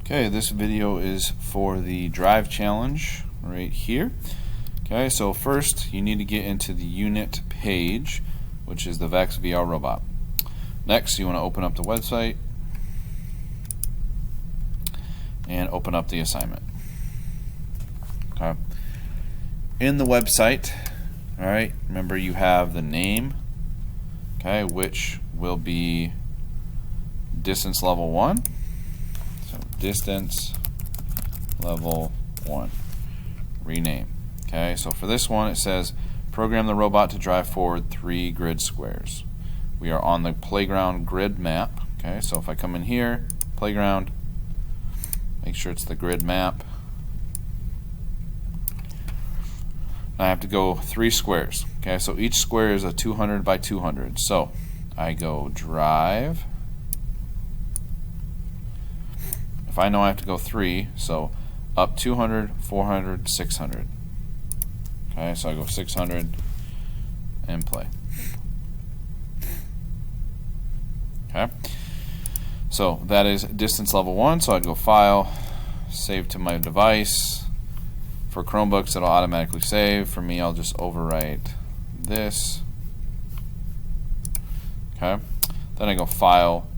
Okay, this video is for the drive challenge right here. Okay, so first you need to get into the unit page, which is the VEX VR robot. Next, you want to open up the website and open up the assignment. Okay. In the website, all right, remember you have the name, okay, which will be distance level 1. So distance level 1. Rename. Okay, so for this one it says program the robot to drive forward 3 grid squares. We are on the playground grid map. Okay, so if I come in here, playground, make sure it's the grid map. I have to go 3 squares. Okay, so each square is a 200 by 200. So I go drive. If I know I have to go 3, so up 200, 400, 600. Okay, so I go 600 and play. Okay, so that is distance level 1. So I'd go File, Save to my device. For Chromebooks, it'll automatically save. For me, I'll just overwrite this. Okay, then I go File,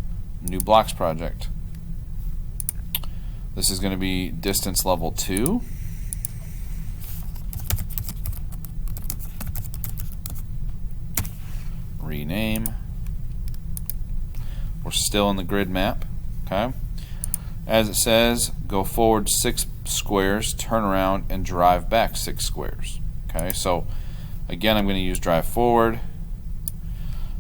New Blocks Project. This is going to be distance level 2. Rename. We're still in the grid map. Okay. As it says, go forward 6 squares, turn around, and drive back 6 squares. Okay. So again, I'm going to use drive forward.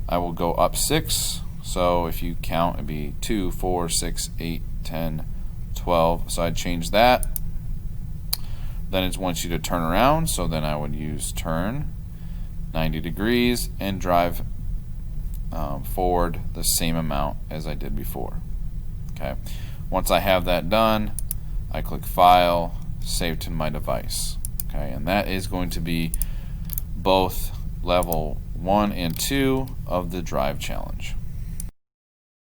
I will go up 6. So if you count, it'd be 2, 4, 6, 8, 10, 12. So I'd change that. Then it wants you to turn around, so then I would use turn 90 degrees and drive forward the same amount as I did before. Okay. Once I have that done, I click File, Save to my device. Okay, and that is going to be both level 1 and 2 of the drive challenge.